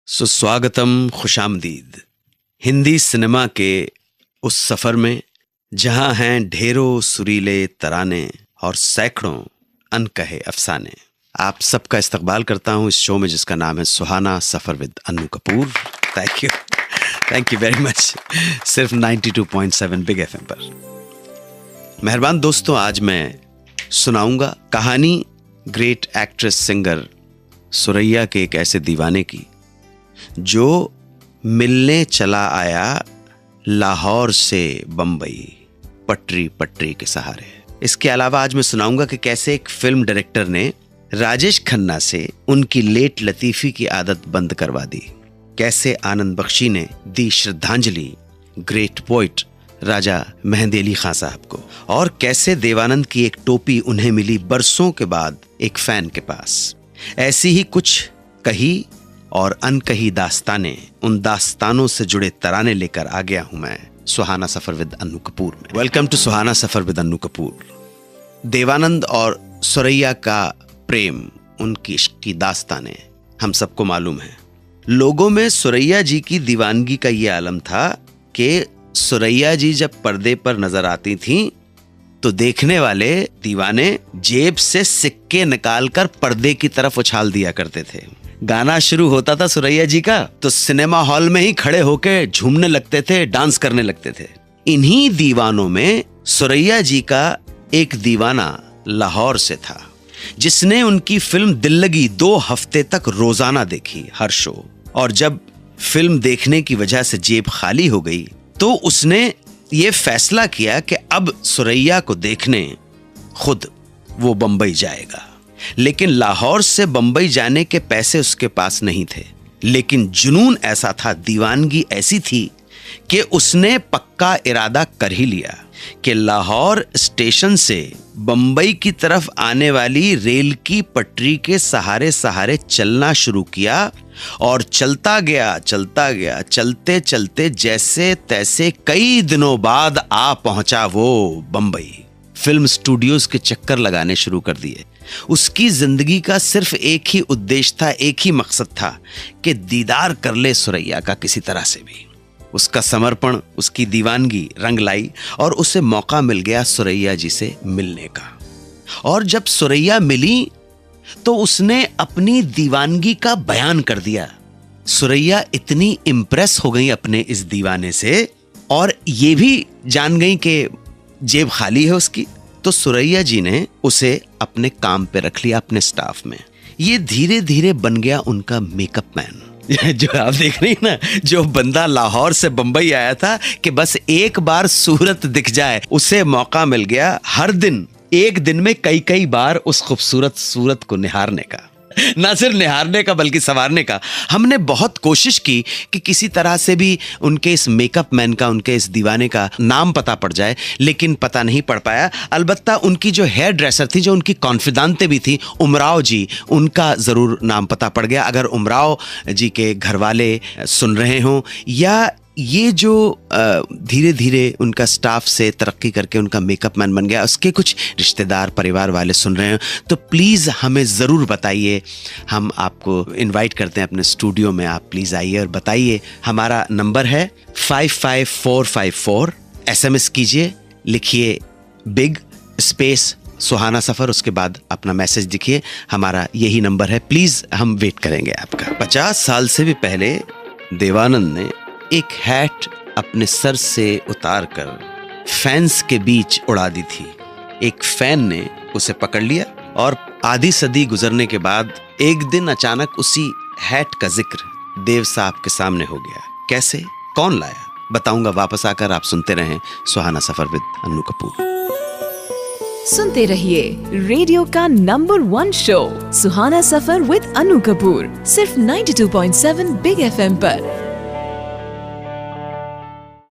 स्वागतम, खुशामदीद हिंदी सिनेमा के उस सफ़र में जहां हैं ढेरों सुरीले तराने और सैकड़ों अनकहे अफसाने। आप सबका इस्तकबाल करता हूं इस शो में जिसका नाम है Suhana Safar with Annu Kapoor. Thank you very much. सिर्फ 92.7 बिग एफएम पर। मेहरबान दोस्तों, आज मैं सुनाऊंगा कहानी ग्रेट एक्ट्रेस सिंगर सुरैया के एक ऐसे दीवाने की जो मिलने चला आया लाहौर से बंबई पटरी पटरी के सहारे। इसके अलावा आज मैं सुनाऊंगा कि कैसे एक फिल्म डायरेक्टर ने राजेश खन्ना से उनकी लेट लतीफ़ी की आदत बंद करवा दी, कैसे आनंद बख्शी ने दी श्रद्धांजलि ग्रेट पोइट राजा मेहंदी अली खां साहब को, और कैसे देवानंद की एक टोपी उन्हें मिली बरसों के बाद एक फैन के पास। ऐसी ही कुछ कही और अनकही दास्तानें, उन दास्तानों से जुड़े तराने लेकर आ गया हूं मैं सुहाना सफर विद अन्नू कपूर में। Welcome to Suhana Safar with Annu Kapoor. Dev Anand और सुरैया का प्रेम, उनकी इश्क की दास्तानें हम सबको मालूम है। लोगों में सुरैया जी की दीवानगी का ये आलम था कि सुरैया जी जब पर्दे पर नजर आती थीं तो देखने वाले दीवाने जेब से सिक्के निकालकर पर्दे की तरफ उछाल दिया करते थे। गाना शुरू होता था सुरैया जी का तो सिनेमा हॉल में ही खड़े होकर झूमने लगते थे, डांस करने लगते थे। इन्हीं दीवानों में सुरैया जी का एक दीवाना लाहौर से था जिसने उनकी फिल्म दिल लगी 2 हफ्ते तक रोजाना देखी, हर शो। और जब फिल्म देखने की वजह से जेब खाली हो गई तो उसने ये फैसला किया कि अब सुरैया को देखने खुद वो बंबई जाएगा। लेकिन लाहौर से बंबई जाने के पैसे उसके पास नहीं थे, लेकिन जुनून ऐसा था, दीवानगी ऐसी थी कि उसने पक्का इरादा कर ही लिया कि लाहौर स्टेशन से बंबई की तरफ आने वाली रेल की पटरी के सहारे सहारे चलना शुरू किया। और चलता गया, चलते चलते जैसे तैसे कई दिनों बाद आ पहुंचा वो बंबई। फिल्म स्टूडियोज के चक्कर लगाने शुरू कर दिए। उसकी जिंदगी का सिर्फ एक ही उद्देश्य था, एक ही मकसद था कि दीदार कर ले सुरैया का किसी तरह से भी। उसका समर्पण, उसकी दीवानगी रंग लाई और उसे मौका मिल गया सुरैया जी से मिलने का। और जब सुरैया मिली तो उसने अपनी दीवानगी का बयान कर दिया। सुरैया इतनी इम्प्रेस हो गई अपने इस दीवाने से और ये भी जान गई कि जेब खाली है उसकी, तो सुरैया जी ने उसे अपने काम पे रख लिया, अपने स्टाफ में। ये धीरे धीरे बन गया उनका मेकअप मैन। जो आप देख रही हैं ना, जो बंदा लाहौर से बंबई आया था कि बस एक बार सूरत दिख जाए, उसे मौका मिल गया हर दिन, एक दिन में कई बार उस खूबसूरत सूरत को निहारने का। ना सिर्फ निहारने का बल्कि संवारने का। हमने बहुत कोशिश की कि किसी तरह से भी उनके इस मेकअप मैन का, उनके इस दीवाने का नाम पता पड़ जाए, लेकिन पता नहीं पड़ पाया। अलबत्ता उनकी जो हेयर ड्रेसर थी, जो उनकी कॉन्फिडेंटे भी थी, उमराव जी, उनका ज़रूर नाम पता पड़ गया। अगर उमराव जी के घर वाले सुन रहे हों या ये जो धीरे धीरे उनका स्टाफ से तरक्की करके उनका मेकअप मैन बन गया, उसके कुछ रिश्तेदार, परिवार वाले सुन रहे हैं तो प्लीज़ हमें ज़रूर बताइए। हम आपको इनवाइट करते हैं अपने स्टूडियो में, आप प्लीज़ आइए और बताइए। हमारा नंबर है 55454। SMS कीजिए, लिखिए बिग स्पेस सुहाना सफ़र, उसके बाद अपना मैसेज दिखिए। हमारा यही नंबर है, प्लीज़ हम वेट करेंगे आपका। 50 साल से भी पहले देवानंद ने एक हैट अपने सर से उतारकर फैंस के बीच उड़ा दी थी। एक फैन ने उसे पकड़ लिया और आधी सदी गुजरने के बाद एक दिन अचानक उसी हैट का जिक्र देव साहब के सामने हो गया। कैसे, कौन लाया, बताऊंगा वापस आकर। आप सुनते रहें सुहाना सफर विद अन्नू कपूर। सुनते रहिए रेडियो का number 1 show Suhana Safar with Annu Kapoor, सिर्फ 92.7 बिग एफएम पर।